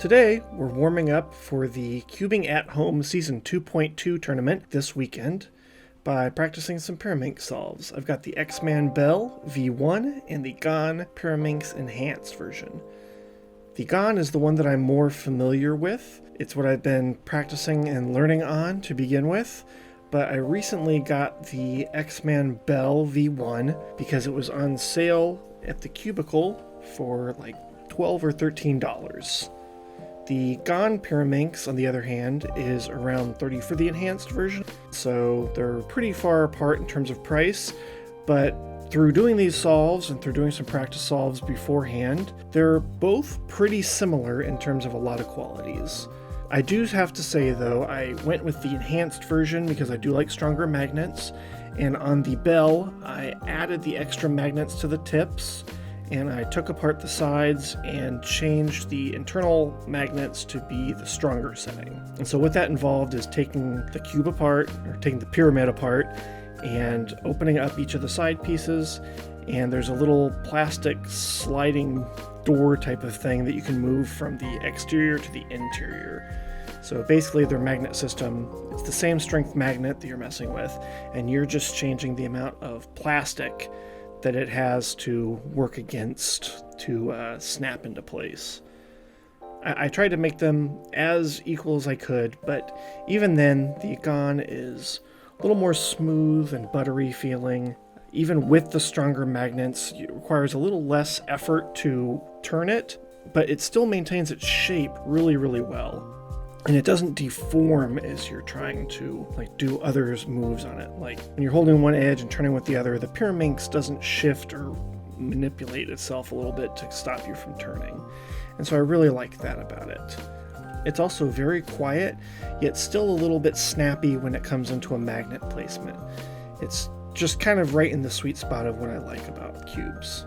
Today, we're warming up for the Cubing at Home Season 2.2 tournament this weekend by practicing some Pyraminx solves. I've got the X-Man Bell V1 and the GAN Pyraminx Enhanced version. The GAN is the one that I'm more familiar with. It's what I've been practicing and learning on to begin with, but I recently got the X-Man Bell V1 because it was on sale at TheCubicle for like $12 or $13. The GAN Pyraminx, on the other hand, is around $30 for the enhanced version, so they're pretty far apart in terms of price, but through doing these solves and through doing some practice solves beforehand, they're both pretty similar in terms of a lot of qualities. I do have to say, though, I went with the enhanced version because I do like stronger magnets, and on the Bell, I added the extra magnets to the tips, and I took apart the sides and changed the internal magnets to be the stronger setting. And so what that involved is taking the cube apart, or taking the pyramid apart, and opening up each of the side pieces, and there's a little plastic sliding door type of thing that you can move from the exterior to the interior. So basically their magnet system, it's the same strength magnet that you're messing with, and you're just changing the amount of plastic that it has to work against to snap into place. I tried to make them as equal as I could, but even then the GAN is a little more smooth and buttery feeling. Even with the stronger magnets, it requires a little less effort to turn it, but it still maintains its shape really, really well. And it doesn't deform as you're trying to do others' moves on it. Like when you're holding one edge and turning with the other, the Pyraminx doesn't shift or manipulate itself a little bit to stop you from turning. And so I really like that about it. It's also very quiet, yet still a little bit snappy when it comes into a magnet placement. It's just kind of right in the sweet spot of what I like about cubes.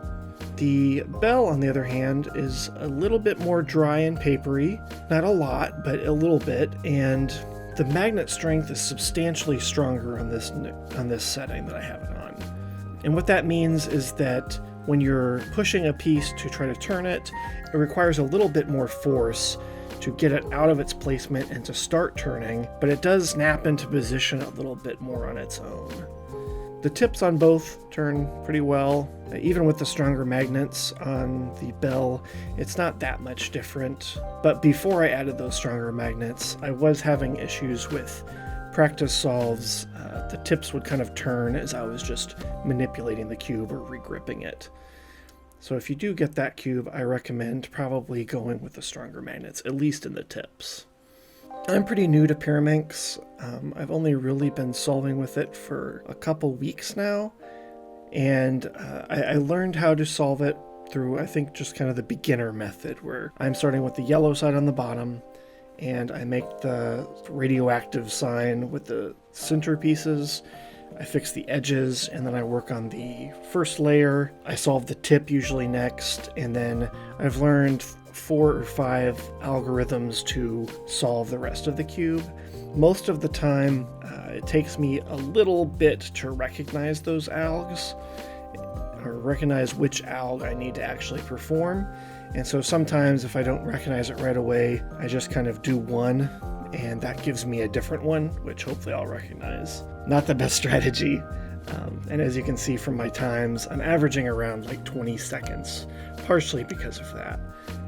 The Bell, on the other hand, is a little bit more dry and papery. Not a lot, but a little bit, and the magnet strength is substantially stronger on this setting that I have it on. And what that means is that when you're pushing a piece to try to turn it, it requires a little bit more force to get it out of its placement and to start turning, but it does snap into position a little bit more on its own. The tips on both turn pretty well. Even with the stronger magnets on the Bell, it's not that much different. But before I added those stronger magnets, I was having issues with practice solves. The tips would kind of turn as I was just manipulating the cube or regripping it. So if you do get that cube, I recommend probably going with the stronger magnets, at least in the tips. I'm pretty new to Pyraminx. I've only really been solving with it for a couple weeks now, and I learned how to solve it through, I think, just kind of the beginner method, where I'm starting with the yellow side on the bottom, and I make the radioactive sign with the center pieces. I fix the edges, and then I work on the first layer. I solve the tip usually next, and then I've learned 4 or 5 algorithms to solve the rest of the cube. Most of the time, it takes me a little bit to recognize those algs, or recognize which alg I need to actually perform. And so sometimes if I don't recognize it right away, I just kind of do one, and that gives me a different one, which hopefully I'll recognize. Not the best strategy. And as you can see from my times, I'm averaging around like 20 seconds, partially because of that.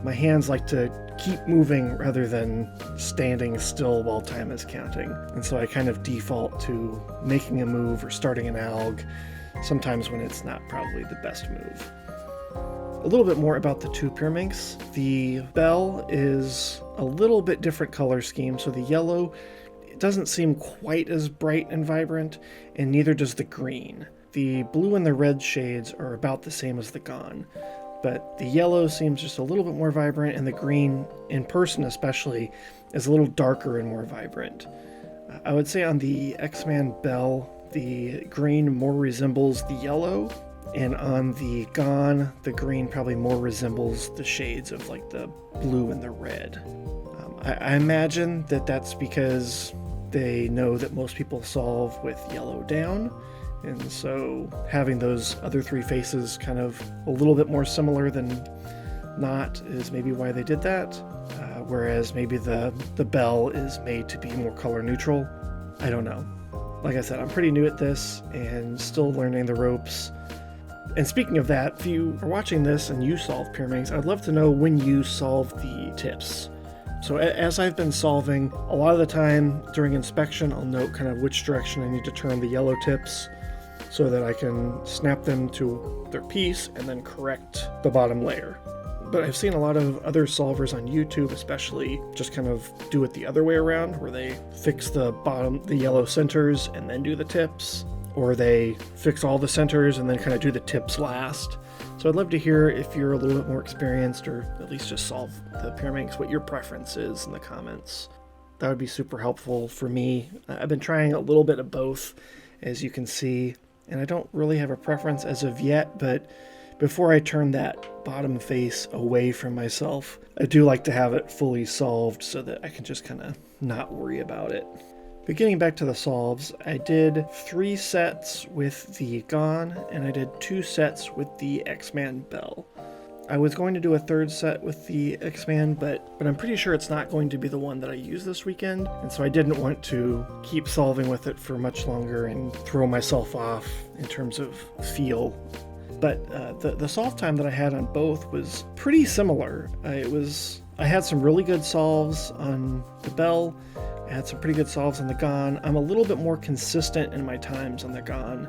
My hands like to keep moving rather than standing still while time is counting. And so I kind of default to making a move or starting an alg, sometimes when it's not probably the best move. A little bit more about the two Pyraminx. The Bell is a little bit different color scheme, so the yellow, it doesn't seem quite as bright and vibrant, and neither does the green. The blue and the red shades are about the same as the GAN, but the yellow seems just a little bit more vibrant, and the green, in person especially, is a little darker and more vibrant. I would say on the X-Man Bell, the green more resembles the yellow, and on the GAN, the green probably more resembles the shades of like the blue and the red. I imagine that that's because they know that most people solve with yellow down, and so having those other three faces kind of a little bit more similar than not is maybe why they did that. whereas maybe the bell is made to be more color neutral. I don't know. Like I said, I'm pretty new at this and still learning the ropes. And speaking of that, if you are watching this and you solve Pyraminx, I'd love to know when you solve the tips. So as I've been solving, a lot of the time during inspection, I'll note kind of which direction I need to turn the yellow tips so that I can snap them to their piece and then correct the bottom layer. But I've seen a lot of other solvers on YouTube especially just kind of do it the other way around, where they fix the yellow centers and then do the tips, or they fix all the centers and then kind of do the tips last. So I'd love to hear, if you're a little bit more experienced or at least just solve the Pyraminx, what your preference is in the comments. That would be super helpful for me. I've been trying a little bit of both, as you can see, and I don't really have a preference as of yet, but before I turn that bottom face away from myself, I do like to have it fully solved so that I can just kind of not worry about it. But getting back to the solves, I did 3 sets with the GAN, and I did 2 sets with the X-Man bell. I was going to do a 3rd set with the X-Man, but I'm pretty sure it's not going to be the one that I use this weekend, and so I didn't want to keep solving with it for much longer and throw myself off in terms of feel. But the solve time that I had on both was pretty similar. I had some really good solves on the bell. I had some pretty good solves on the GAN. I'm a little bit more consistent in my times on the GAN,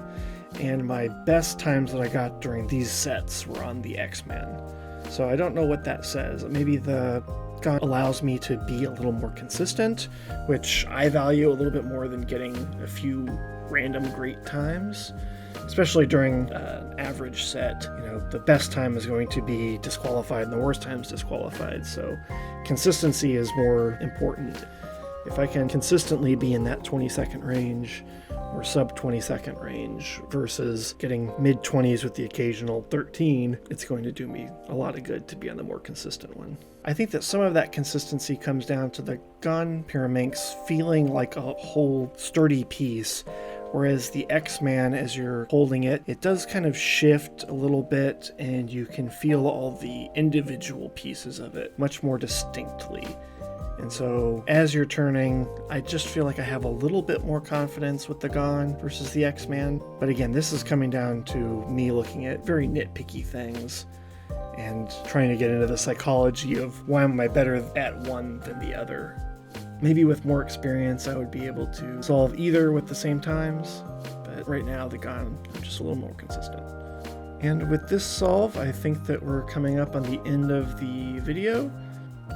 and my best times that I got during these sets were on the X-Man. So I don't know what that says. Maybe the GAN allows me to be a little more consistent, which I value a little bit more than getting a few random great times. Especially during an average set, the best time is going to be disqualified and the worst time is disqualified. So consistency is more important. If I can consistently be in that 20-second range or sub 20-second range versus getting mid-20s with the occasional 13, it's going to do me a lot of good to be on the more consistent one. I think that some of that consistency comes down to the GAN Pyraminx feeling like a whole sturdy piece, whereas the X-Man, as you're holding it, it does kind of shift a little bit and you can feel all the individual pieces of it much more distinctly. And so as you're turning, I just feel like I have a little bit more confidence with the GAN versus the X-Man. But again, this is coming down to me looking at very nitpicky things and trying to get into the psychology of why am I better at one than the other. Maybe with more experience, I would be able to solve either with the same times, but right now the GAN, I'm just a little more consistent. And with this solve, I think that we're coming up on the end of the video.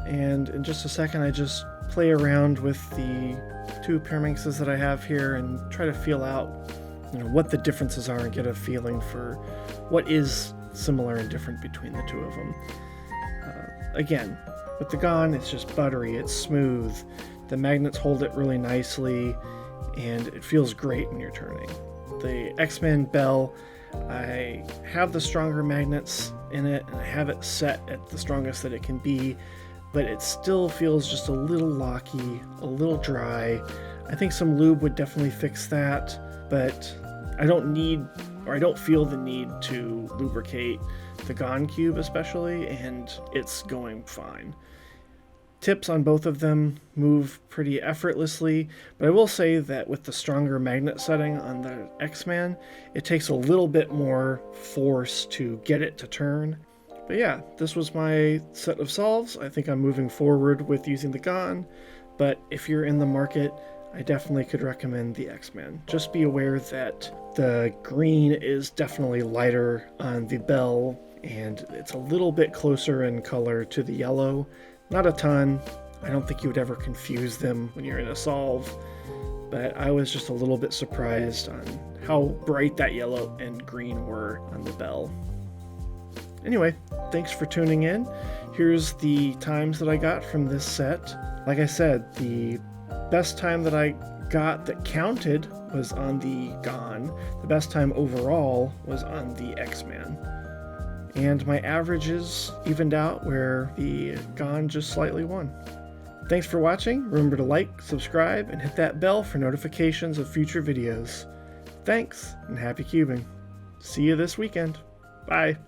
And in just a second, I just play around with the 2 Pyraminxes that I have here and try to feel out, what the differences are and get a feeling for what is similar and different between the 2 of them. Again, with the GAN, it's just buttery, it's smooth, the magnets hold it really nicely, and it feels great when you're turning. The X-Man bell, I have the stronger magnets in it, and I have it set at the strongest that it can be, but it still feels just a little locky, a little dry. I think some lube would definitely fix that, but I don't feel the need to lubricate the GAN cube especially, and it's going fine. Tips on both of them move pretty effortlessly, but I will say that with the stronger magnet setting on the X-Man, it takes a little bit more force to get it to turn. But yeah, this was my set of solves. I think I'm moving forward with using the GAN, but if you're in the market, I definitely could recommend the X-Man. Just be aware that the green is definitely lighter on the bell, and it's a little bit closer in color to the yellow. Not a ton. I don't think you would ever confuse them when you're in a solve, but I was just a little bit surprised on how bright that yellow and green were on the bell. Anyway, thanks for tuning in. Here's the times that I got from this set. Like I said, the best time that I got that counted was on the GAN. The best time overall was on the X-Man. And my averages evened out where the GAN just slightly won. Thanks for watching. Remember to like, subscribe, and hit that bell for notifications of future videos. Thanks, and happy cubing. See you this weekend. Bye.